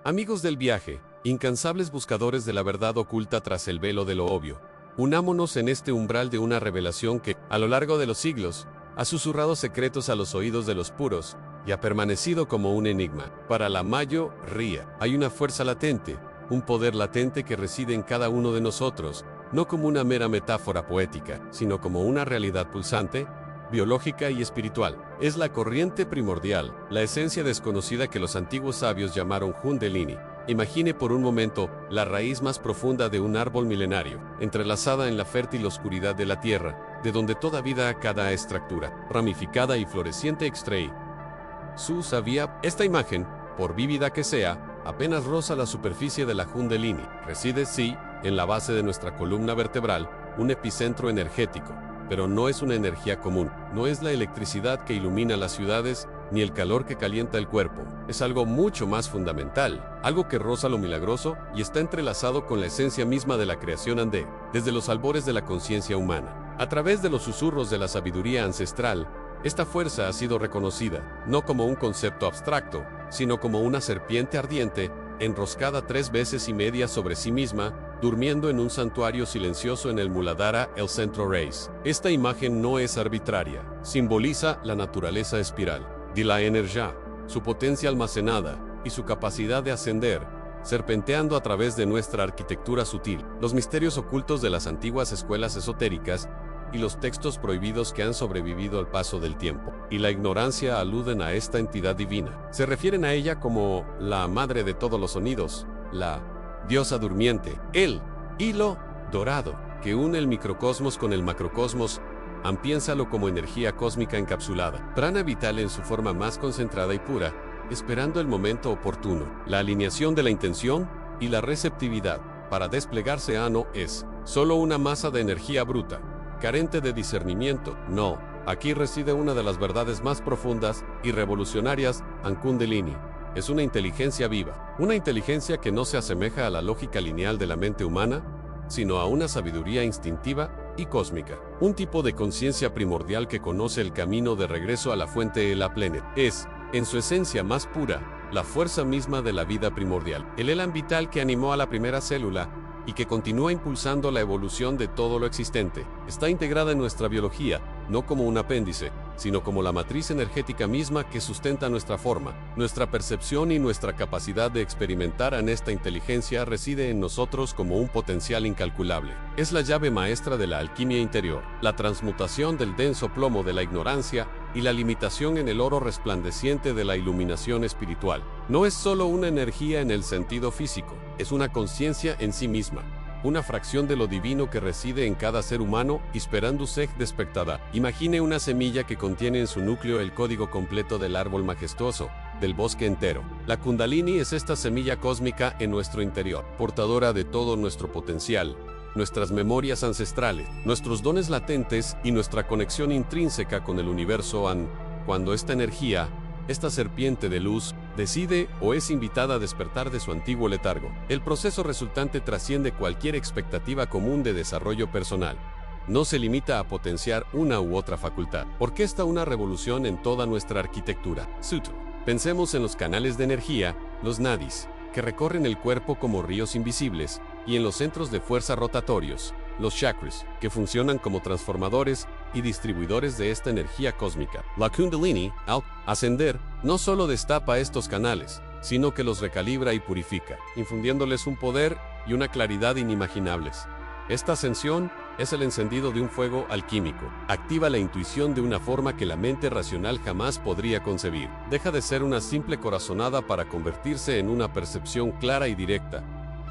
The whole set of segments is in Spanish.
Amigos del viaje, incansables buscadores de la verdad oculta tras el velo de lo obvio, unámonos en este umbral de una revelación que, a lo largo de los siglos, ha susurrado secretos a los oídos de los puros y ha permanecido como un enigma. Para la mayoría, hay una fuerza latente, un poder latente que reside en cada uno de nosotros, no como una mera metáfora poética, sino como una realidad pulsante, biológica y espiritual. Es la corriente primordial, la esencia desconocida que los antiguos sabios llamaron Kundalini. Imagine por un momento la raíz más profunda de un árbol milenario, entrelazada en la fértil oscuridad de la tierra, de donde toda vida a cada extractura, ramificada y floreciente extrae su savia. Esta imagen, por vívida que sea, apenas roza la superficie de la Kundalini. Reside, sí, en la base de nuestra columna vertebral, un epicentro energético. Pero no es una energía común, no es la electricidad que ilumina las ciudades, ni el calor que calienta el cuerpo. Es algo mucho más fundamental, algo que roza lo milagroso y está entrelazado con la esencia misma de la creación andé, desde los albores de la conciencia humana. A través de los susurros de la sabiduría ancestral, esta fuerza ha sido reconocida, no como un concepto abstracto, sino como una serpiente ardiente, enroscada 3 veces y media sobre sí misma, durmiendo en un santuario silencioso en el Muladhara, el centro raíz. Esta imagen no es arbitraria, simboliza la naturaleza espiral de la energía, su potencia almacenada y su capacidad de ascender, serpenteando a través de nuestra arquitectura sutil. Los misterios ocultos de las antiguas escuelas esotéricas y los textos prohibidos que han sobrevivido al paso del tiempo y la ignorancia aluden a esta entidad divina. Se refieren a ella como la madre de todos los sonidos, la diosa durmiente, el hilo dorado que une el microcosmos con el macrocosmos. Piénsalo como energía cósmica encapsulada, prana vital en su forma más concentrada y pura, esperando el momento oportuno. La alineación de la intención y la receptividad para desplegarse no es solo una masa de energía bruta, carente de discernimiento. No, aquí reside una de las verdades más profundas y revolucionarias en Kundalini. Es una inteligencia viva, una inteligencia que no se asemeja a la lógica lineal de la mente humana, sino a una sabiduría instintiva y cósmica. Un tipo de conciencia primordial que conoce el camino de regreso a la fuente de la plenitud. Es, en su esencia más pura, la fuerza misma de la vida primordial. El elan vital que animó a la primera célula y que continúa impulsando la evolución de todo lo existente. Está integrada en nuestra biología, no como un apéndice, sino como la matriz energética misma que sustenta nuestra forma. Nuestra percepción y nuestra capacidad de experimentar en esta inteligencia reside en nosotros como un potencial incalculable. Es la llave maestra de la alquimia interior, la transmutación del denso plomo de la ignorancia y la limitación en el oro resplandeciente de la iluminación espiritual. No es solo una energía en el sentido físico, es una conciencia en sí misma, una fracción de lo divino que reside en cada ser humano, esperándose despertada. Imagine una semilla que contiene en su núcleo el código completo del árbol majestuoso, del bosque entero. La Kundalini es esta semilla cósmica en nuestro interior, portadora de todo nuestro potencial, nuestras memorias ancestrales, nuestros dones latentes y nuestra conexión intrínseca con el universo. Cuando esta energía, esta serpiente de luz, decide o es invitada a despertar de su antiguo letargo, el proceso resultante trasciende cualquier expectativa común de desarrollo personal. No se limita a potenciar una u otra facultad. Orquesta una revolución en toda nuestra arquitectura. Sutra. Pensemos en los canales de energía, los nadis, que recorren el cuerpo como ríos invisibles, y en los centros de fuerza rotatorios, los chakras, que funcionan como transformadores y distribuidores de esta energía cósmica. La Kundalini, al ascender, no solo destapa estos canales, sino que los recalibra y purifica, infundiéndoles un poder y una claridad inimaginables. Esta ascensión es el encendido de un fuego alquímico. Activa la intuición de una forma que la mente racional jamás podría concebir. Deja de ser una simple corazonada para convertirse en una percepción clara y directa.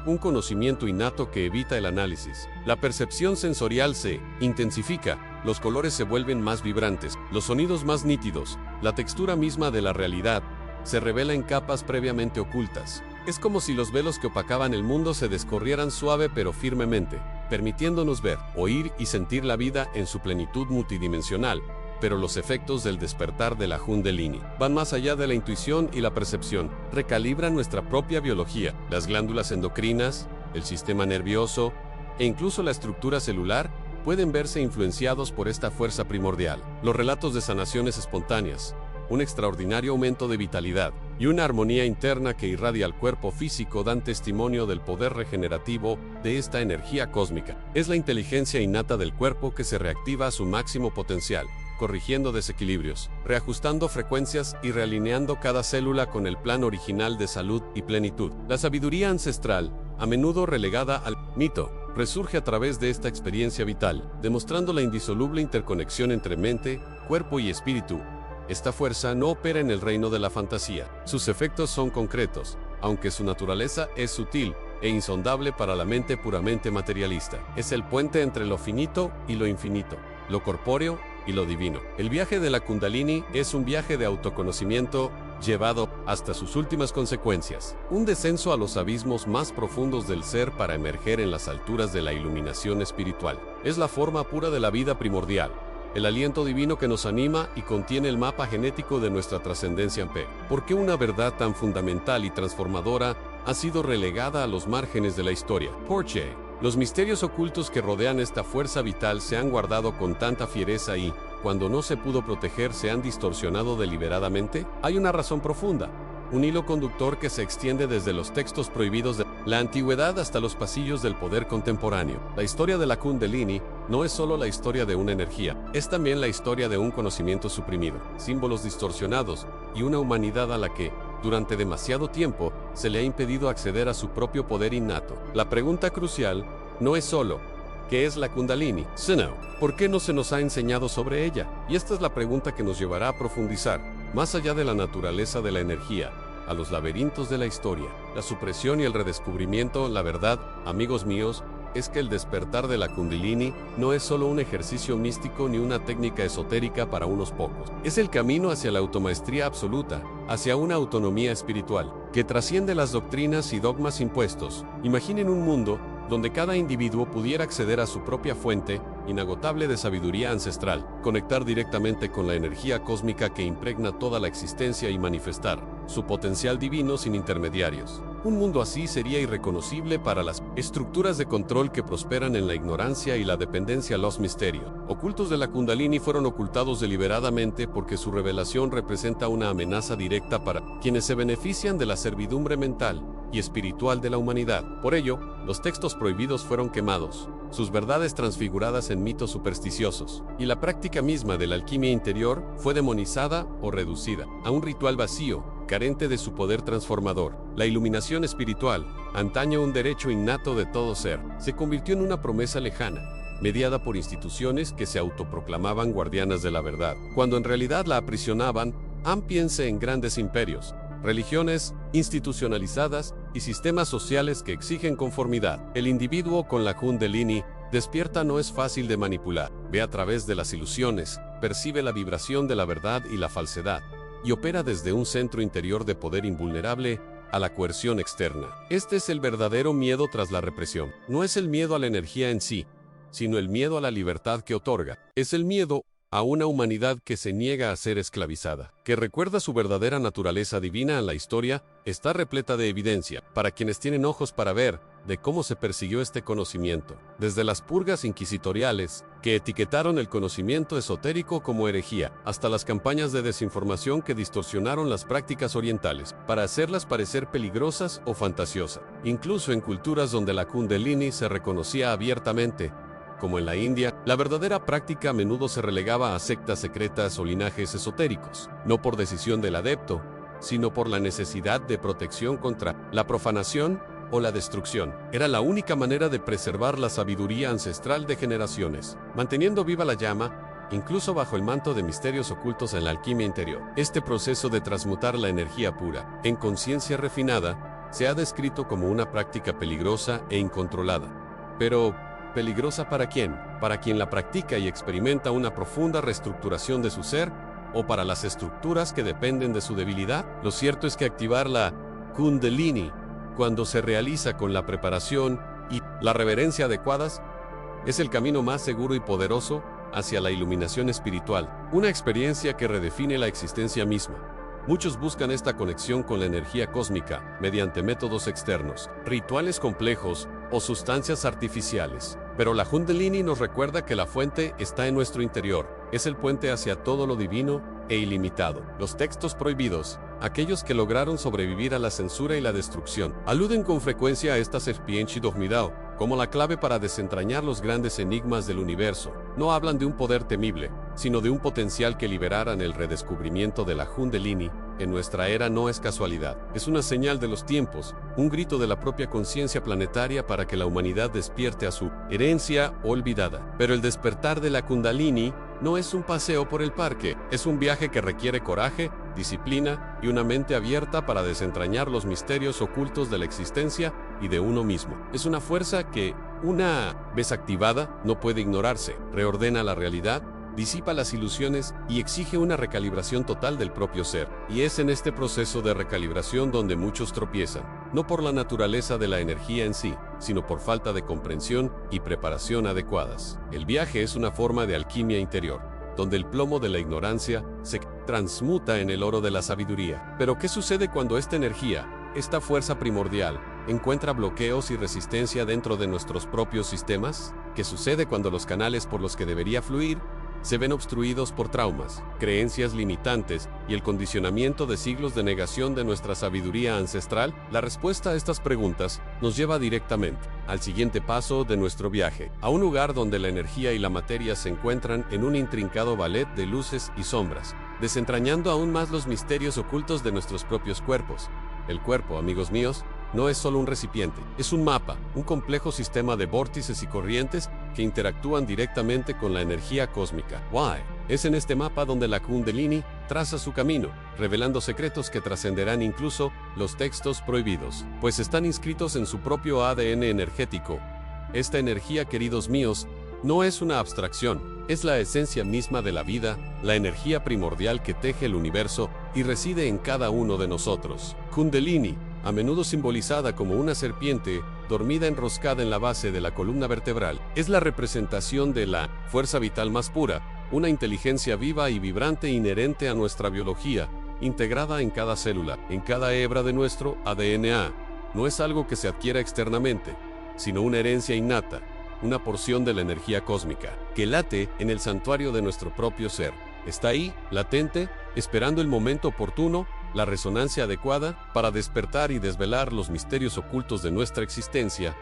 Un conocimiento innato que evita el análisis. La percepción sensorial se intensifica, los colores se vuelven más vibrantes, los sonidos más nítidos, la textura misma de la realidad se revela en capas previamente ocultas. Es como si los velos que opacaban el mundo se descorrieran suave pero firmemente, permitiéndonos ver, oír y sentir la vida en su plenitud multidimensional. Pero los efectos del despertar de la Kundalini van más allá de la intuición y la percepción. Recalibran nuestra propia biología, las glándulas endocrinas, el sistema nervioso e incluso la estructura celular pueden verse influenciados por esta fuerza primordial. Los relatos de sanaciones espontáneas, un extraordinario aumento de vitalidad y una armonía interna que irradia al cuerpo físico dan testimonio del poder regenerativo de esta energía cósmica. Es la inteligencia innata del cuerpo que se reactiva a su máximo potencial, corrigiendo desequilibrios, reajustando frecuencias y realineando cada célula con el plan original de salud y plenitud. La sabiduría ancestral, a menudo relegada al mito, resurge a través de esta experiencia vital, demostrando la indisoluble interconexión entre mente, cuerpo y espíritu. Esta fuerza no opera en el reino de la fantasía. Sus efectos son concretos, aunque su naturaleza es sutil e insondable para la mente puramente materialista. Es el puente entre lo finito y lo infinito, lo corpóreo y lo divino. El viaje de la Kundalini es un viaje de autoconocimiento llevado hasta sus últimas consecuencias. Un descenso a los abismos más profundos del ser para emerger en las alturas de la iluminación espiritual. Es la forma pura de la vida primordial, el aliento divino que nos anima y contiene el mapa genético de nuestra trascendencia en P. ¿Por qué una verdad tan fundamental y transformadora ha sido relegada a los márgenes de la historia? Porque los misterios ocultos que rodean esta fuerza vital se han guardado con tanta fiereza y, cuando no se pudo proteger, se han distorsionado deliberadamente. Hay una razón profunda, un hilo conductor que se extiende desde los textos prohibidos de la antigüedad hasta los pasillos del poder contemporáneo. La historia de la Kundalini no es solo la historia de una energía, es también la historia de un conocimiento suprimido, símbolos distorsionados y una humanidad a la que, durante demasiado tiempo, se le ha impedido acceder a su propio poder innato. La pregunta crucial no es solo ¿qué es la Kundalini?, sino ¿por qué no se nos ha enseñado sobre ella? Y esta es la pregunta que nos llevará a profundizar, más allá de la naturaleza de la energía, a los laberintos de la historia, la supresión y el redescubrimiento. La verdad, amigos míos, es que el despertar de la Kundalini no es solo un ejercicio místico ni una técnica esotérica para unos pocos. Es el camino hacia la automaestría absoluta, hacia una autonomía espiritual, que trasciende las doctrinas y dogmas impuestos. Imaginen un mundo donde cada individuo pudiera acceder a su propia fuente inagotable de sabiduría ancestral, conectar directamente con la energía cósmica que impregna toda la existencia y manifestar su potencial divino sin intermediarios. Un mundo así sería irreconocible para las estructuras de control que prosperan en la ignorancia y la dependencia. Los misterios ocultos de la Kundalini fueron ocultados deliberadamente porque su revelación representa una amenaza directa para quienes se benefician de la servidumbre mental y espiritual de la humanidad. Por ello, los textos prohibidos fueron quemados, sus verdades transfiguradas en mitos supersticiosos, y la práctica misma de la alquimia interior fue demonizada o reducida a un ritual vacío, carente de su poder transformador. La iluminación espiritual, antaño un derecho innato de todo ser, se convirtió en una promesa lejana, mediada por instituciones que se autoproclamaban guardianas de la verdad, cuando en realidad la aprisionaban. Piense en grandes imperios, religiones institucionalizadas y sistemas sociales que exigen conformidad. El individuo con la Kundalini despierta no es fácil de manipular. Ve a través de las ilusiones, percibe la vibración de la verdad y la falsedad, y opera desde un centro interior de poder invulnerable a la coerción externa. Este es el verdadero miedo tras la represión. No es el miedo a la energía en sí, sino el miedo a la libertad que otorga. Es el miedo a una humanidad que se niega a ser esclavizada, que recuerda su verdadera naturaleza divina. La historia está repleta de evidencia, para quienes tienen ojos para ver, de cómo se persiguió este conocimiento, desde las purgas inquisitoriales, que etiquetaron el conocimiento esotérico como herejía, hasta las campañas de desinformación que distorsionaron las prácticas orientales, para hacerlas parecer peligrosas o fantasiosas. Incluso en culturas donde la Kundalini se reconocía abiertamente, como en la India, la verdadera práctica a menudo se relegaba a sectas secretas o linajes esotéricos, no por decisión del adepto, sino por la necesidad de protección contra la profanación o la destrucción. Era la única manera de preservar la sabiduría ancestral de generaciones, manteniendo viva la llama, incluso bajo el manto de misterios ocultos en la alquimia interior. Este proceso de transmutar la energía pura en conciencia refinada se ha descrito como una práctica peligrosa e incontrolada. Pero, ¿peligrosa para quién? ¿Para quien la practica y experimenta una profunda reestructuración de su ser? ¿O para las estructuras que dependen de su debilidad? Lo cierto es que activar la Kundalini, cuando se realiza con la preparación y la reverencia adecuadas, es el camino más seguro y poderoso hacia la iluminación espiritual, una experiencia que redefine la existencia misma. Muchos buscan esta conexión con la energía cósmica mediante métodos externos, rituales complejos o sustancias artificiales. Pero la Kundalini nos recuerda que la fuente está en nuestro interior, es el puente hacia todo lo divino e ilimitado. Los textos prohibidos, aquellos que lograron sobrevivir a la censura y la destrucción, aluden con frecuencia a esta serpiente dormidao como la clave para desentrañar los grandes enigmas del universo. No hablan de un poder temible, sino de un potencial que liberaran el redescubrimiento de la Kundalini en nuestra era. No es casualidad, es una señal de los tiempos, un grito de la propia conciencia planetaria para que la humanidad despierte a su herencia olvidada. Pero el despertar de la Kundalini no es un paseo por el parque, es un viaje que requiere coraje, disciplina y una mente abierta para desentrañar los misterios ocultos de la existencia y de uno mismo. Es una fuerza que, una vez activada, no puede ignorarse, reordena la realidad, disipa las ilusiones y exige una recalibración total del propio ser. Y es en este proceso de recalibración donde muchos tropiezan, no por la naturaleza de la energía en sí, sino por falta de comprensión y preparación adecuadas. El viaje es una forma de alquimia interior, donde el plomo de la ignorancia se transmuta en el oro de la sabiduría. Pero ¿qué sucede cuando esta energía, esta fuerza primordial, encuentra bloqueos y resistencia dentro de nuestros propios sistemas? ¿Qué sucede cuando los canales por los que debería fluir se ven obstruidos por traumas, creencias limitantes y el condicionamiento de siglos de negación de nuestra sabiduría ancestral? La respuesta a estas preguntas nos lleva directamente al siguiente paso de nuestro viaje, a un lugar donde la energía y la materia se encuentran en un intrincado ballet de luces y sombras, desentrañando aún más los misterios ocultos de nuestros propios cuerpos. El cuerpo, amigos míos, no es solo un recipiente, es un mapa, un complejo sistema de vórtices y corrientes que interactúan directamente con la energía cósmica. Why? Es en este mapa donde la Kundalini traza su camino, revelando secretos que trascenderán incluso los textos prohibidos, pues están inscritos en su propio ADN energético. Esta energía, queridos míos, no es una abstracción, es la esencia misma de la vida, la energía primordial que teje el universo y reside en cada uno de nosotros. Kundalini, a menudo simbolizada como una serpiente dormida enroscada en la base de la columna vertebral, es la representación de la fuerza vital más pura, una inteligencia viva y vibrante inherente a nuestra biología, integrada en cada célula, en cada hebra de nuestro ADN. No es algo que se adquiera externamente, sino una herencia innata, una porción de la energía cósmica, que late en el santuario de nuestro propio ser. Está ahí, latente, esperando el momento oportuno, la resonancia adecuada para despertar y desvelar los misterios ocultos de nuestra existencia.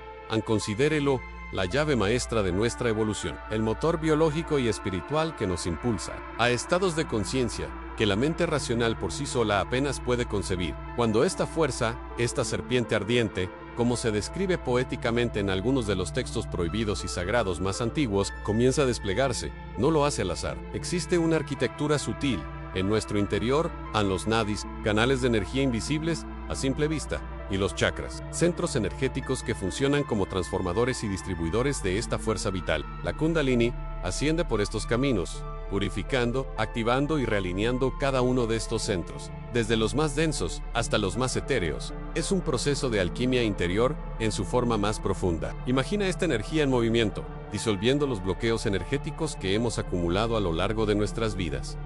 Considérelo la llave maestra de nuestra evolución, el motor biológico y espiritual que nos impulsa a estados de conciencia que la mente racional por sí sola apenas puede concebir. Cuando esta fuerza, esta serpiente ardiente, como se describe poéticamente en algunos de los textos prohibidos y sagrados más antiguos, comienza a desplegarse, no lo hace al azar. Existe una arquitectura sutil en nuestro interior, los nadis, canales de energía invisibles a simple vista, y los chakras, centros energéticos que funcionan como transformadores y distribuidores de esta fuerza vital. La Kundalini asciende por estos caminos, purificando, activando y realineando cada uno de estos centros, desde los más densos hasta los más etéreos. Es un proceso de alquimia interior en su forma más profunda. Imagina esta energía en movimiento, disolviendo los bloqueos energéticos que hemos acumulado a lo largo de nuestras vidas.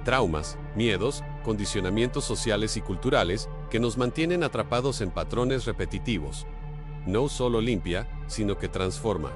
Traumas, miedos, condicionamientos sociales y culturales que nos mantienen atrapados en patrones repetitivos. No solo limpia, sino que transforma.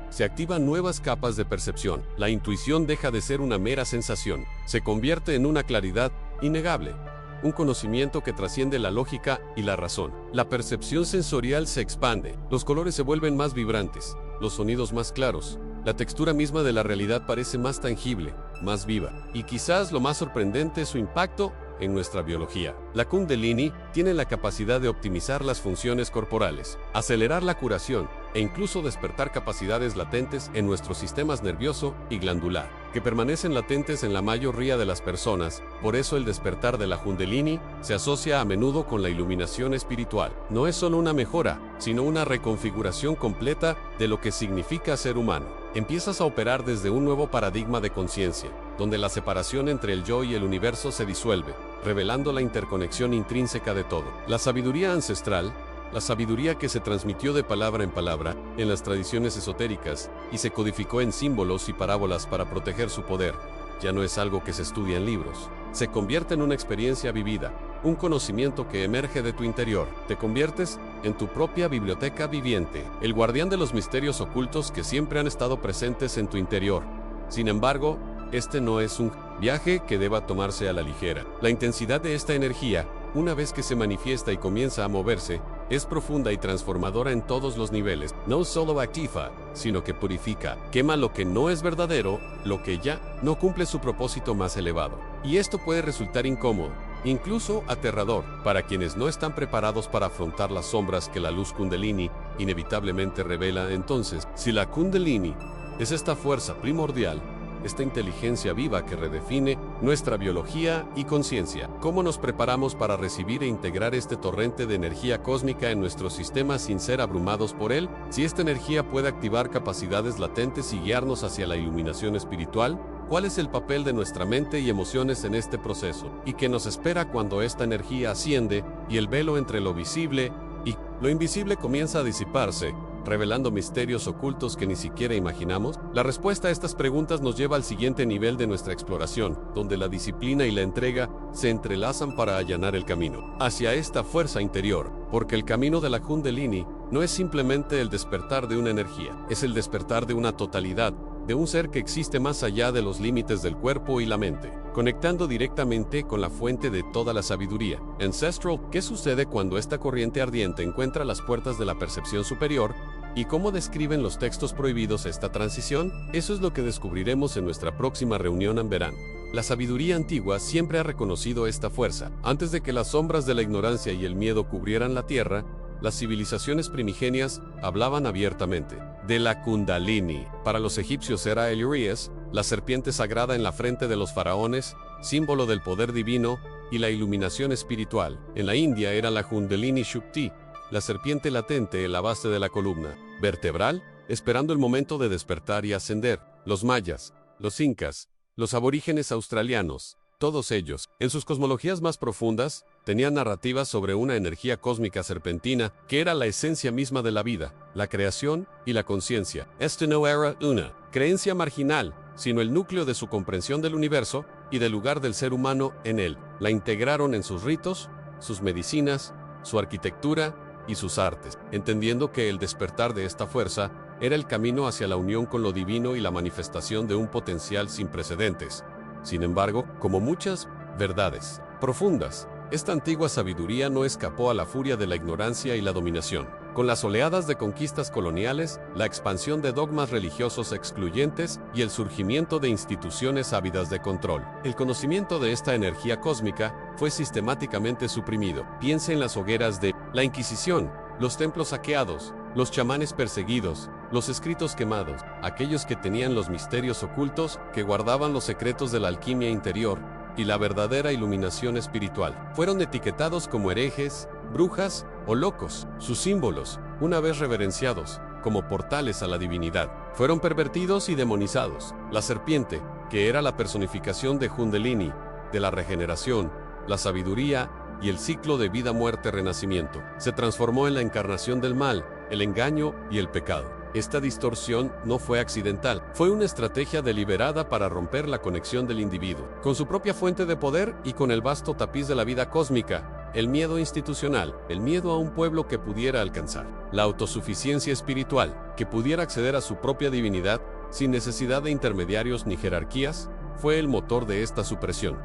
Se activan nuevas capas de percepción. La intuición deja de ser una mera sensación. Se convierte en una claridad innegable. Un conocimiento que trasciende la lógica y la razón. La percepción sensorial se expande. Los colores se vuelven más vibrantes. Los sonidos más claros. La textura misma de la realidad parece más tangible, más viva. Y quizás lo más sorprendente es su impacto en nuestra biología. La Kundalini tiene la capacidad de optimizar las funciones corporales, acelerar la curación e incluso despertar capacidades latentes en nuestros sistemas nervioso y glandular, que permanecen latentes en la mayoría de las personas. Por eso el despertar de la Kundalini se asocia a menudo con la iluminación espiritual. No es solo una mejora, sino una reconfiguración completa de lo que significa ser humano. Empiezas a operar desde un nuevo paradigma de conciencia, donde la separación entre el yo y el universo se disuelve, revelando la interconexión intrínseca de todo. La sabiduría ancestral, la sabiduría que se transmitió de palabra en palabra en las tradiciones esotéricas y se codificó en símbolos y parábolas para proteger su poder, ya no es algo que se estudia en libros. Se convierte en una experiencia vivida, un conocimiento que emerge de tu interior. Te conviertes en tu propia biblioteca viviente, el guardián de los misterios ocultos que siempre han estado presentes en tu interior. Sin embargo, este no es un viaje que deba tomarse a la ligera. La intensidad de esta energía, una vez que se manifiesta y comienza a moverse, es profunda y transformadora en todos los niveles. No solo activa, sino que purifica, quema lo que no es verdadero, lo que ya no cumple su propósito más elevado. Y esto puede resultar incómodo, incluso aterrador, para quienes no están preparados para afrontar las sombras que la luz Kundalini inevitablemente revela. Entonces, si la Kundalini es esta fuerza primordial, esta inteligencia viva que redefine nuestra biología y conciencia, ¿cómo nos preparamos para recibir e integrar este torrente de energía cósmica en nuestro sistema sin ser abrumados por él? Si esta energía puede activar capacidades latentes y guiarnos hacia la iluminación espiritual, ¿cuál es el papel de nuestra mente y emociones en este proceso? ¿Y qué nos espera cuando esta energía asciende y el velo entre lo visible y lo invisible comienza a disiparse, revelando misterios ocultos que ni siquiera imaginamos? La respuesta a estas preguntas nos lleva al siguiente nivel de nuestra exploración, donde la disciplina y la entrega se entrelazan para allanar el camino hacia esta fuerza interior, porque el camino de la Kundalini no es simplemente el despertar de una energía, es el despertar de una totalidad, de un ser que existe más allá de los límites del cuerpo y la mente, conectando directamente con la fuente de toda la sabiduría. Ancestral, ¿qué sucede cuando esta corriente ardiente encuentra las puertas de la percepción superior? ¿Y cómo describen los textos prohibidos esta transición? Eso es lo que descubriremos en nuestra próxima reunión en verano. La sabiduría antigua siempre ha reconocido esta fuerza. Antes de que las sombras de la ignorancia y el miedo cubrieran la tierra, las civilizaciones primigenias hablaban abiertamente de la Kundalini. Para los egipcios era el Urias, la serpiente sagrada en la frente de los faraones, símbolo del poder divino y la iluminación espiritual. En la India era la Kundalini Shukti, la serpiente latente en la base de la columna vertebral, esperando el momento de despertar y ascender. Los mayas, los incas, los aborígenes australianos, todos ellos, en sus cosmologías más profundas, tenían narrativas sobre una energía cósmica serpentina que era la esencia misma de la vida, la creación y la conciencia. Esto no era una creencia marginal, sino el núcleo de su comprensión del universo y del lugar del ser humano en él. La integraron en sus ritos, sus medicinas, su arquitectura y sus artes, entendiendo que el despertar de esta fuerza era el camino hacia la unión con lo divino y la manifestación de un potencial sin precedentes. Sin embargo, como muchas verdades profundas, esta antigua sabiduría no escapó a la furia de la ignorancia y la dominación. Con las oleadas de conquistas coloniales, la expansión de dogmas religiosos excluyentes y el surgimiento de instituciones ávidas de control, el conocimiento de esta energía cósmica fue sistemáticamente suprimido. Piense en las hogueras de la Inquisición, los templos saqueados, los chamanes perseguidos, los escritos quemados, aquellos que tenían los misterios ocultos, que guardaban los secretos de la alquimia interior y la verdadera iluminación espiritual, fueron etiquetados como herejes, brujas o locos. Sus símbolos, una vez reverenciados como portales a la divinidad, fueron pervertidos y demonizados. La serpiente, que era la personificación de Kundalini, de la regeneración, la sabiduría y el ciclo de vida, muerte, renacimiento, se transformó en la encarnación del mal, el engaño y el pecado. Esta distorsión no fue accidental, fue una estrategia deliberada para romper la conexión del individuo con su propia fuente de poder y con el vasto tapiz de la vida cósmica, el miedo institucional, el miedo a un pueblo que pudiera alcanzar la autosuficiencia espiritual, que pudiera acceder a su propia divinidad sin necesidad de intermediarios ni jerarquías, fue el motor de esta supresión.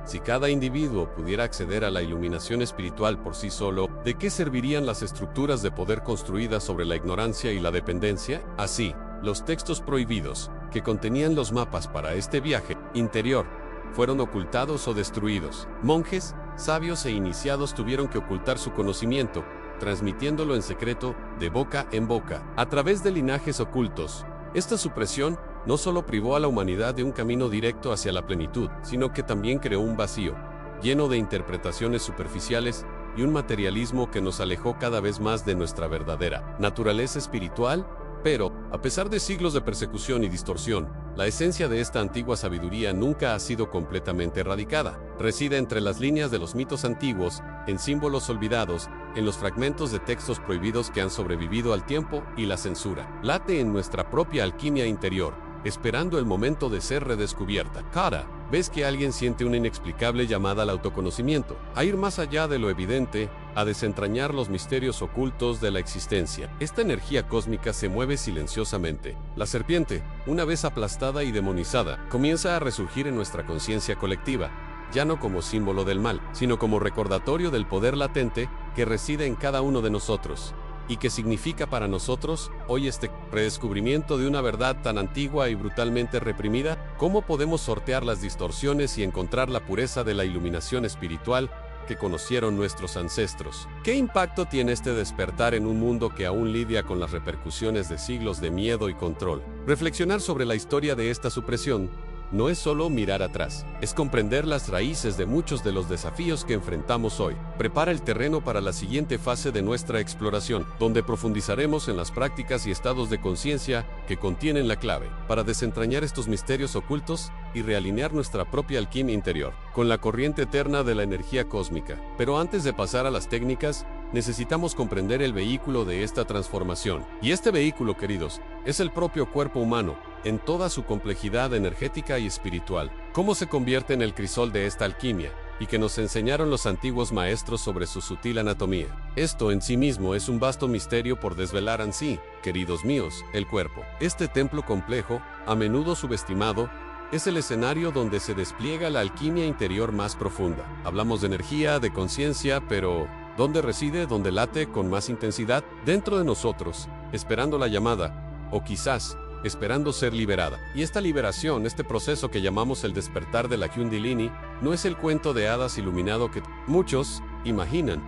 Si cada individuo pudiera acceder a la iluminación espiritual por sí solo, ¿de qué servirían las estructuras de poder construidas sobre la ignorancia y la dependencia? Así, los textos prohibidos, que contenían los mapas para este viaje interior, fueron ocultados o destruidos. Monjes, sabios e iniciados tuvieron que ocultar su conocimiento, transmitiéndolo en secreto, de boca en boca, a través de linajes ocultos. Esta supresión no solo privó a la humanidad de un camino directo hacia la plenitud, sino que también creó un vacío, lleno de interpretaciones superficiales y un materialismo que nos alejó cada vez más de nuestra verdadera naturaleza espiritual. Pero, a pesar de siglos de persecución y distorsión, la esencia de esta antigua sabiduría nunca ha sido completamente erradicada. Reside entre las líneas de los mitos antiguos, en símbolos olvidados, en los fragmentos de textos prohibidos que han sobrevivido al tiempo y la censura. Late en nuestra propia alquimia interior, esperando el momento de ser redescubierta. Cada ves que alguien siente una inexplicable llamada al autoconocimiento, a ir más allá de lo evidente, a desentrañar los misterios ocultos de la existencia. Esta energía cósmica se mueve silenciosamente. La serpiente, una vez aplastada y demonizada, comienza a resurgir en nuestra conciencia colectiva, ya no como símbolo del mal, sino como recordatorio del poder latente que reside en cada uno de nosotros. ¿Y qué significa para nosotros hoy este redescubrimiento de una verdad tan antigua y brutalmente reprimida? ¿Cómo podemos sortear las distorsiones y encontrar la pureza de la iluminación espiritual que conocieron nuestros ancestros? ¿Qué impacto tiene este despertar en un mundo que aún lidia con las repercusiones de siglos de miedo y control? Reflexionar sobre la historia de esta supresión no es solo mirar atrás, es comprender las raíces de muchos de los desafíos que enfrentamos hoy. Prepara el terreno para la siguiente fase de nuestra exploración, donde profundizaremos en las prácticas y estados de conciencia que contienen la clave para desentrañar estos misterios ocultos y realinear nuestra propia alquimia interior con la corriente eterna de la energía cósmica. Pero antes de pasar a las técnicas, necesitamos comprender el vehículo de esta transformación. Y este vehículo, queridos, es el propio cuerpo humano, en toda su complejidad energética y espiritual. ¿Cómo se convierte en el crisol de esta alquimia? Y que nos enseñaron los antiguos maestros sobre su sutil anatomía. Esto en sí mismo es un vasto misterio por desvelar ansí, queridos míos, el cuerpo. Este templo complejo, a menudo subestimado, es el escenario donde se despliega la alquimia interior más profunda. Hablamos de energía, de conciencia, pero ¿dónde reside, dónde late con más intensidad? Dentro de nosotros, esperando la llamada, o quizás esperando ser liberada. Y esta liberación, este proceso que llamamos el despertar de la Kundalini, no es el cuento de hadas iluminado que muchos imaginan.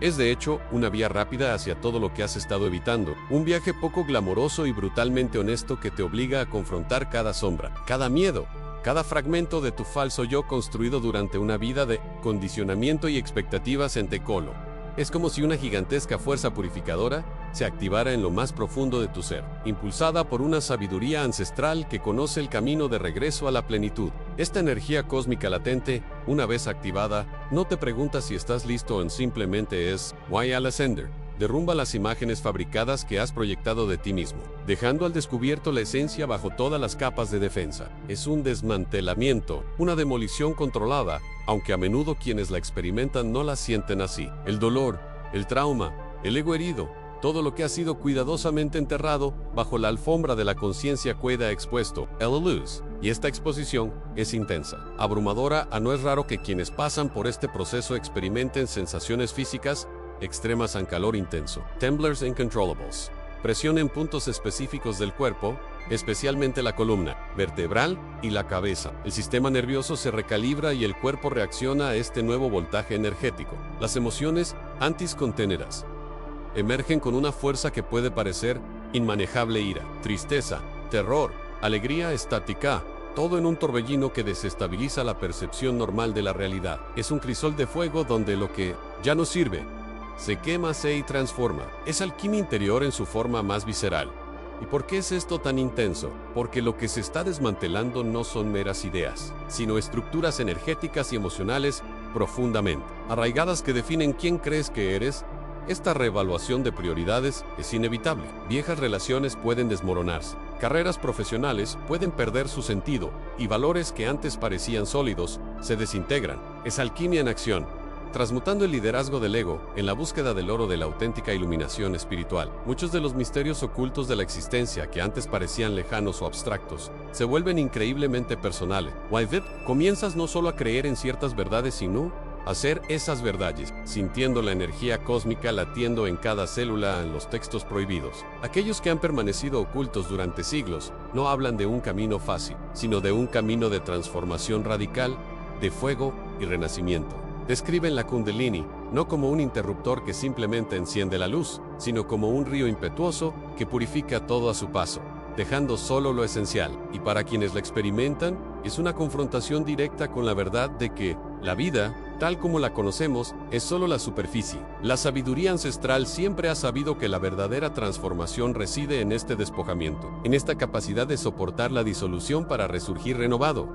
Es de hecho una vía rápida hacia todo lo que has estado evitando. Un viaje poco glamoroso y brutalmente honesto que te obliga a confrontar cada sombra, cada miedo, cada fragmento de tu falso yo construido durante una vida de condicionamiento y expectativas en Tecolo. Es como si una gigantesca fuerza purificadora se activara en lo más profundo de tu ser, impulsada por una sabiduría ancestral que conoce el camino de regreso a la plenitud. Esta energía cósmica latente, una vez activada, no te pregunta si estás listo o simplemente es Why Alexander. Derrumba las imágenes fabricadas que has proyectado de ti mismo, dejando al descubierto la esencia bajo todas las capas de defensa. Es un desmantelamiento, una demolición controlada, aunque a menudo quienes la experimentan no la sienten así. El dolor, el trauma, el ego herido, todo lo que ha sido cuidadosamente enterrado bajo la alfombra de la conciencia queda expuesto, el luz. Y esta exposición es intensa, abrumadora. No es raro que quienes pasan por este proceso experimenten sensaciones físicas extremas en calor intenso, temblors incontrollables, presión en puntos específicos del cuerpo, especialmente la columna vertebral y la cabeza. El sistema nervioso se recalibra y el cuerpo reacciona a este nuevo voltaje energético. Las emociones antisconténeras emergen con una fuerza que puede parecer inmanejable: ira, tristeza, terror, alegría estática, todo en un torbellino que desestabiliza la percepción normal de la realidad. Es un crisol de fuego donde lo que ya no sirve se quema y transforma. Es alquimia interior en su forma más visceral. ¿Y por qué es esto tan intenso? Porque lo que se está desmantelando no son meras ideas, sino estructuras energéticas y emocionales profundamente arraigadas que definen quién crees que eres. Esta reevaluación de prioridades es inevitable. Viejas relaciones pueden desmoronarse, carreras profesionales pueden perder su sentido, y valores que antes parecían sólidos se desintegran. Es alquimia en acción, transmutando el liderazgo del ego en la búsqueda del oro de la auténtica iluminación espiritual. Muchos de los misterios ocultos de la existencia que antes parecían lejanos o abstractos se vuelven increíblemente personales. Comienzas no solo a creer en ciertas verdades, sino a ser esas verdades, sintiendo la energía cósmica latiendo en cada célula en los textos prohibidos. Aquellos que han permanecido ocultos durante siglos no hablan de un camino fácil, sino de un camino de transformación radical, de fuego y renacimiento. Describen la Kundalini no como un interruptor que simplemente enciende la luz, sino como un río impetuoso que purifica todo a su paso, dejando solo lo esencial. Y para quienes la experimentan, es una confrontación directa con la verdad de que la vida, tal como la conocemos, es solo la superficie. La sabiduría ancestral siempre ha sabido que la verdadera transformación reside en este despojamiento, en esta capacidad de soportar la disolución para resurgir renovado.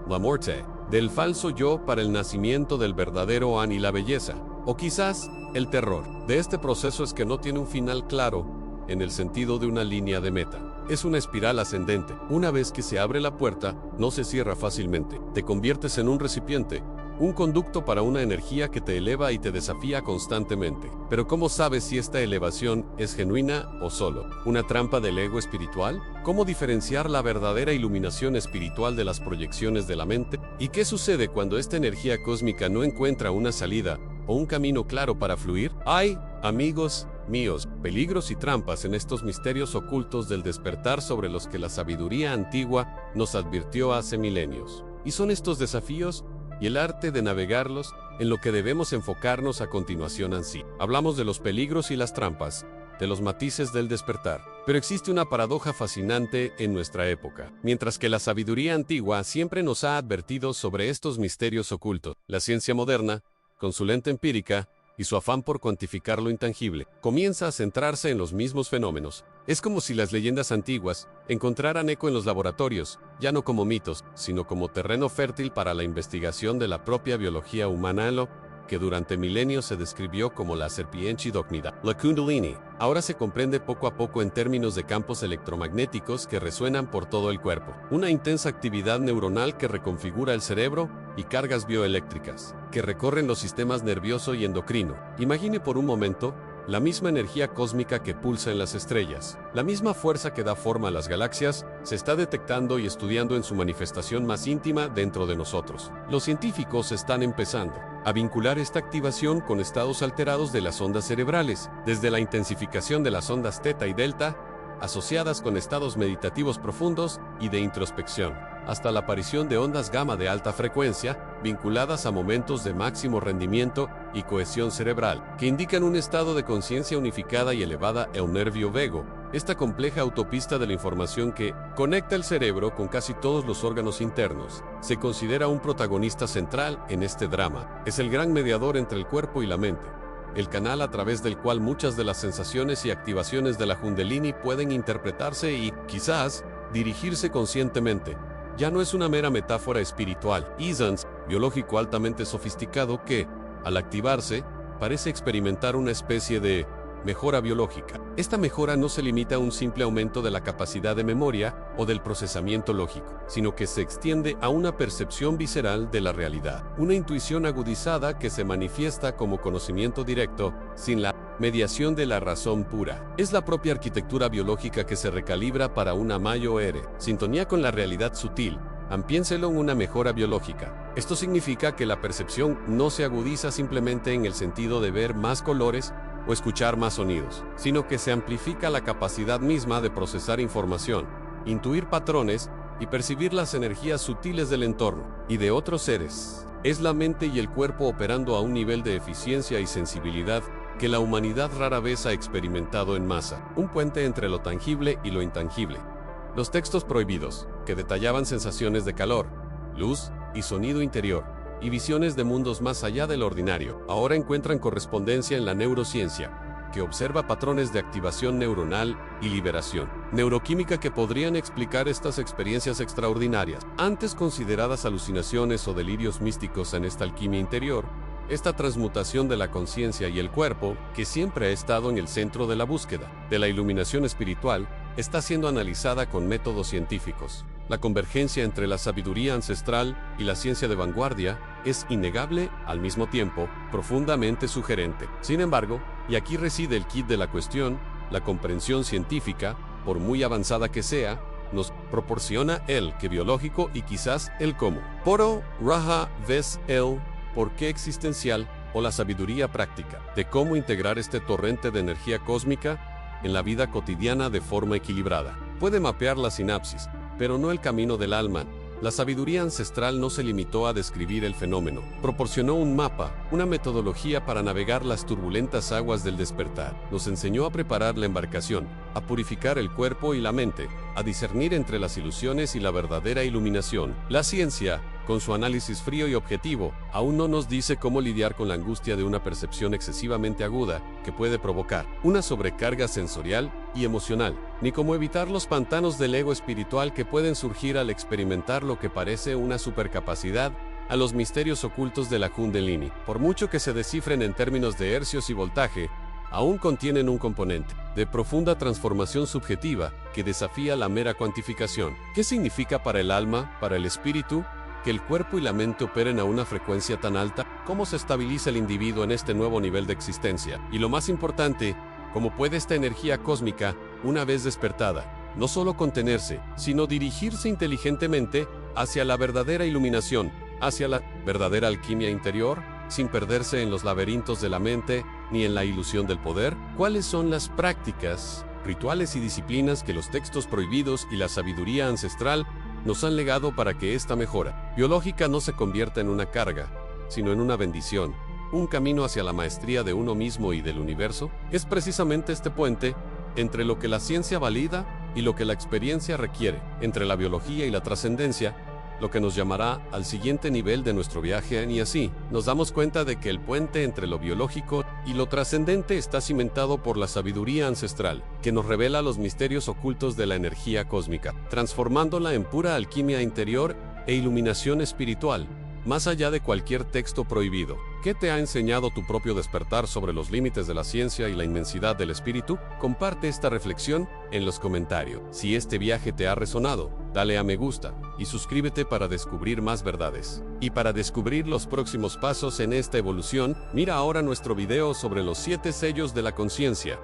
La muerte del falso yo para el nacimiento del verdadero An y la belleza, o quizás el terror de este proceso es que no tiene un final claro, en el sentido de una línea de meta. Es una espiral ascendente. Una vez que se abre la puerta, no se cierra fácilmente. Te conviertes en un recipiente, un conducto para una energía que te eleva y te desafía constantemente. Pero ¿cómo sabes si esta elevación es genuina o solo una trampa del ego espiritual? ¿Cómo diferenciar la verdadera iluminación espiritual de las proyecciones de la mente? ¿Y qué sucede cuando esta energía cósmica no encuentra una salida o un camino claro para fluir? Hay, amigos míos, peligros y trampas en estos misterios ocultos del despertar sobre los que la sabiduría antigua nos advirtió hace milenios. Y son estos desafíos y el arte de navegarlos en lo que debemos enfocarnos a continuación ansí. Hablamos de los peligros y las trampas, de los matices del despertar. Pero existe una paradoja fascinante en nuestra época. Mientras que la sabiduría antigua siempre nos ha advertido sobre estos misterios ocultos, la ciencia moderna, con su lente empírica y su afán por cuantificar lo intangible, comienza a centrarse en los mismos fenómenos. Es como si las leyendas antiguas encontraran eco en los laboratorios, ya no como mitos, sino como terreno fértil para la investigación de la propia biología humana, lo que durante milenios se describió como la serpiente dogmida, la Kundalini. Ahora se comprende poco a poco en términos de campos electromagnéticos que resuenan por todo el cuerpo, una intensa actividad neuronal que reconfigura el cerebro y cargas bioeléctricas que recorren los sistemas nervioso y endocrino. Imagine por un momento la misma energía cósmica que pulsa en las estrellas, la misma fuerza que da forma a las galaxias, se está detectando y estudiando en su manifestación más íntima dentro de nosotros. Los científicos están empezando a vincular esta activación con estados alterados de las ondas cerebrales, desde la intensificación de las ondas teta y delta, asociadas con estados meditativos profundos y de introspección, hasta la aparición de ondas gamma de alta frecuencia, vinculadas a momentos de máximo rendimiento y cohesión cerebral, que indican un estado de conciencia unificada y elevada el nervio vago, esta compleja autopista de la información que conecta el cerebro con casi todos los órganos internos. Se considera un protagonista central en este drama. Es el gran mediador entre el cuerpo y la mente, el canal a través del cual muchas de las sensaciones y activaciones de la Kundalini pueden interpretarse y, quizás, dirigirse conscientemente. Ya no es una mera metáfora espiritual, Isans, biológico altamente sofisticado que, al activarse, parece experimentar una especie de mejora biológica. Esta mejora no se limita a un simple aumento de la capacidad de memoria o del procesamiento lógico, sino que se extiende a una percepción visceral de la realidad, una intuición agudizada que se manifiesta como conocimiento directo, sin la mediación de la razón pura. Es la propia arquitectura biológica que se recalibra para una mayor sintonía con la realidad sutil. Piénselo en una mejora biológica. Esto significa que la percepción no se agudiza simplemente en el sentido de ver más colores o escuchar más sonidos, sino que se amplifica la capacidad misma de procesar información, intuir patrones y percibir las energías sutiles del entorno y de otros seres. Es la mente y el cuerpo operando a un nivel de eficiencia y sensibilidad que la humanidad rara vez ha experimentado en masa, un puente entre lo tangible y lo intangible. Los textos prohibidos, que detallaban sensaciones de calor, luz y sonido interior, y visiones de mundos más allá del ordinario, ahora encuentran correspondencia en la neurociencia, que observa patrones de activación neuronal y liberación neuroquímica que podrían explicar estas experiencias extraordinarias, antes consideradas alucinaciones o delirios místicos en esta alquimia interior. Esta transmutación de la conciencia y el cuerpo, que siempre ha estado en el centro de la búsqueda de la iluminación espiritual, está siendo analizada con métodos científicos. La convergencia entre la sabiduría ancestral y la ciencia de vanguardia es innegable, al mismo tiempo, profundamente sugerente. Sin embargo, y aquí reside el quid de la cuestión, la comprensión científica, por muy avanzada que sea, nos proporciona el qué biológico y quizás el cómo. Poro, raja, ves el por qué existencial o la sabiduría práctica de cómo integrar este torrente de energía cósmica en la vida cotidiana de forma equilibrada. Puede mapear la sinapsis, pero no el camino del alma. La sabiduría ancestral no se limitó a describir el fenómeno, proporcionó un mapa, una metodología para navegar las turbulentas aguas del despertar. Nos enseñó a preparar la embarcación, a purificar el cuerpo y la mente, a discernir entre las ilusiones y la verdadera iluminación. La ciencia, con su análisis frío y objetivo, aún no nos dice cómo lidiar con la angustia de una percepción excesivamente aguda que puede provocar una sobrecarga sensorial y emocional, ni cómo evitar los pantanos del ego espiritual que pueden surgir al experimentar lo que parece una supercapacidad a los misterios ocultos de la Kundalini. Por mucho que se descifren en términos de hercios y voltaje, aún contienen un componente de profunda transformación subjetiva que desafía la mera cuantificación. ¿Qué significa para el alma, para el espíritu, que el cuerpo y la mente operen a una frecuencia tan alta? ¿Cómo se estabiliza el individuo en este nuevo nivel de existencia? Y lo más importante, ¿cómo puede esta energía cósmica, una vez despertada, no solo contenerse, sino dirigirse inteligentemente hacia la verdadera iluminación, hacia la verdadera alquimia interior, sin perderse en los laberintos de la mente ni en la ilusión del poder? ¿Cuáles son las prácticas, rituales y disciplinas que los textos prohibidos y la sabiduría ancestral nos han legado para que esta mejora biológica no se convierta en una carga, sino en una bendición, un camino hacia la maestría de uno mismo y del universo? Es precisamente este puente entre lo que la ciencia valida y lo que la experiencia requiere, entre la biología y la trascendencia, lo que nos llamará al siguiente nivel de nuestro viaje, y así nos damos cuenta de que el puente entre lo biológico y lo trascendente está cimentado por la sabiduría ancestral, que nos revela los misterios ocultos de la energía cósmica, transformándola en pura alquimia interior e iluminación espiritual, más allá de cualquier texto prohibido. ¿Qué te ha enseñado tu propio despertar sobre los límites de la ciencia y la inmensidad del espíritu? Comparte esta reflexión en los comentarios. Si este viaje te ha resonado, dale a me gusta y suscríbete para descubrir más verdades. Y para descubrir los próximos pasos en esta evolución, mira ahora nuestro video sobre los 7 sellos de la conciencia.